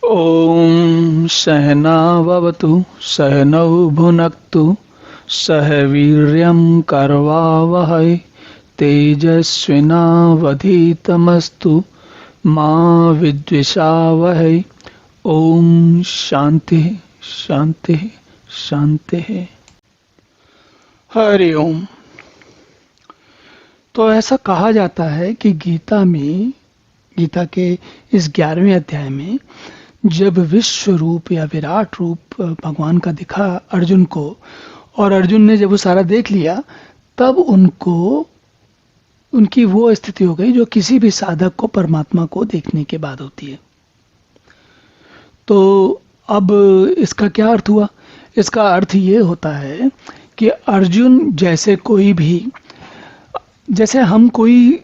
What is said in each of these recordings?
ॐ सहनाववतु सहनौ भुनक्तु सह वीर्यं करवावहै तेजस्विनावधीतमस्तु मा विद्विषावहै। ओम शांति शांति शांति। हरि ओम। तो ऐसा कहा जाता है कि गीता के इस 11वें अध्याय में जब विश्व रूप या विराट रूप भगवान का दिखा अर्जुन को, और अर्जुन ने जब वो सारा देख लिया, तब उनकी वो स्थिति हो गई जो किसी भी साधक को परमात्मा को देखने के बाद होती है। तो अब इसका क्या अर्थ हुआ? इसका अर्थ ये होता है कि अर्जुन जैसे हम कोई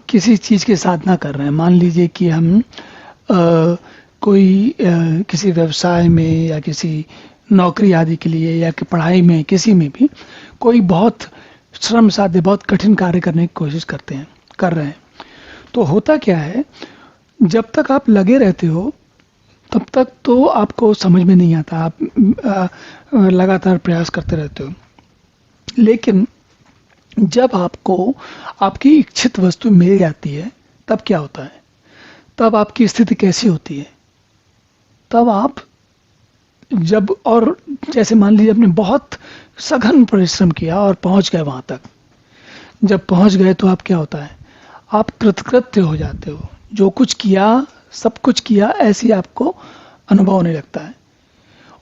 किसी चीज़ की साधना कर रहे हैं। मान लीजिए कि हम किसी व्यवसाय में या किसी नौकरी आदि के लिए या कि पढ़ाई में, किसी में भी कोई बहुत श्रम साध्य, बहुत कठिन कार्य करने की कोशिश कर रहे हैं। तो होता क्या है, जब तक आप लगे रहते हो तब तक तो आपको समझ में नहीं आता, आप लगातार प्रयास करते रहते हो। लेकिन जब आपको आपकी इच्छित वस्तु मिल जाती है, तब क्या होता है? तब आपकी स्थिति कैसी होती है? तब आप और जैसे मान लीजिए आपने बहुत सघन परिश्रम किया और पहुंच गए वहां तक। जब पहुंच गए तो आप क्या होता है? आप कृतकृत्य हो जाते हो। जो कुछ किया, सब कुछ किया, ऐसी आपको अनुभव होने लगता है।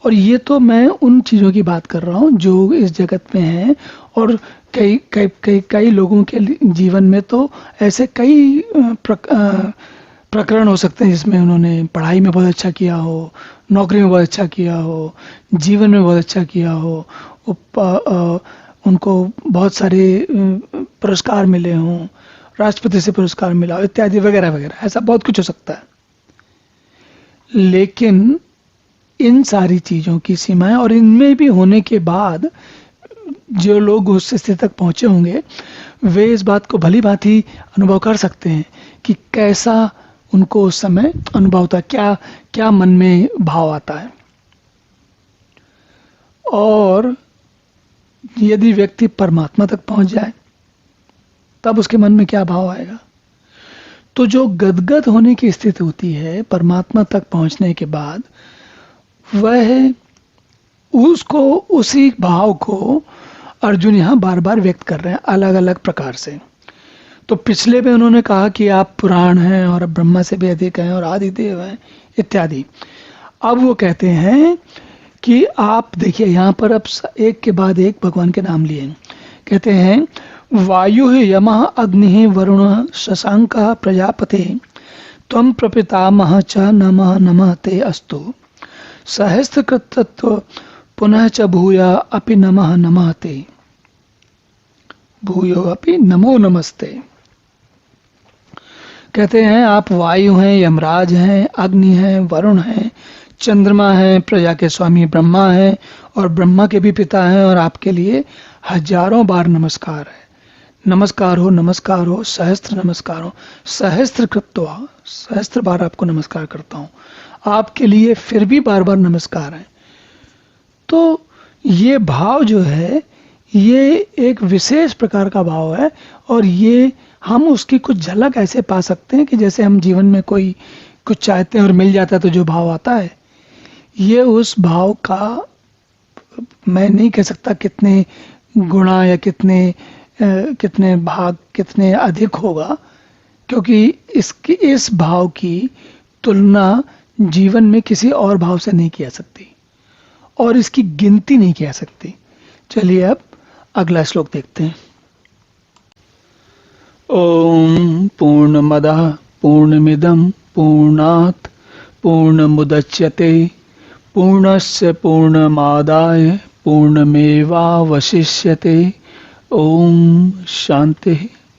और ये तो मैं उन चीज़ों की बात कर रहा हूँ जो इस जगत में हैं, और कई लोगों के जीवन में तो ऐसे कई प्रकरण हो सकते हैं जिसमें उन्होंने पढ़ाई में बहुत अच्छा किया हो, नौकरी में बहुत अच्छा किया हो, जीवन में बहुत अच्छा किया हो, उनको बहुत सारे पुरस्कार मिले हों, राष्ट्रपति से पुरस्कार मिला हो, इत्यादि वगैरह वगैरह। ऐसा बहुत कुछ हो सकता है। लेकिन इन सारी चीज़ों की सीमाएं, और इनमें भी होने के बाद जो लोग उस स्थिति तक पहुंचे होंगे, वे इस बात को भली भांति अनुभव कर सकते हैं कि कैसा उनको उस समय अनुभव होता है, क्या मन में भाव आता है। और यदि व्यक्ति परमात्मा तक पहुंच जाए, तब उसके मन में क्या भाव आएगा? तो जो गदगद होने की स्थिति होती है परमात्मा तक पहुंचने के बाद, उसी भाव को अर्जुन यहाँ बार बार व्यक्त कर रहे हैं अलग अलग प्रकार से। तो पिछले में उन्होंने कहा कि आप पुराण हैं और ब्रह्मा से भी अधिक हैं और आदिदेव हैं इत्यादि। अब वो कहते हैं कि आप देखिए, यहाँ पर अब एक के बाद एक भगवान के नाम लिए। कहते हैं वायु यमः अग्नि वरुण शशांक प्रजापते त्वं प्रपितामह च नमः नमः ते अस्तु सहस्रकृतत्व पुनः च भूया अपि नमः नमः ते भूयो अपि नमो नमस्ते। कहते हैं आप वायु हैं, यमराज हैं, अग्नि हैं, वरुण हैं, चंद्रमा हैं, प्रजा के स्वामी ब्रह्मा हैं और ब्रह्मा के भी पिता हैं, और आपके लिए हजारों बार नमस्कार है। नमस्कार हो, नमस्कार हो, सहस्त्र नमस्कार हो, सहस्त्र कृत्वा, सहस्त्र बार आपको नमस्कार करता हूँ। आपके लिए फिर भी बार बार नमस्कार है। तो ये भाव जो है, ये एक विशेष प्रकार का भाव है, और ये हम उसकी कुछ झलक ऐसे पा सकते हैं कि जैसे हम जीवन में कोई कुछ चाहते हैं और मिल जाता है तो जो भाव आता है, ये उस भाव का मैं नहीं कह सकता कितने गुणा या कितने भाग, कितने अधिक होगा, क्योंकि इस भाव की तुलना जीवन में किसी और भाव से नहीं की जा सकती और इसकी गिनती नहीं की जा सकती। चलिए अब अगला श्लोक देखते हैं। ओम पूर्णमदः पूर्णमिदं पूर्णात् पूर्णमुदच्यते पूर्णस्य पूर्णमादाय पूर्णमेवावशिष्यते। ओम शांति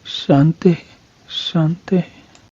शांति शांति।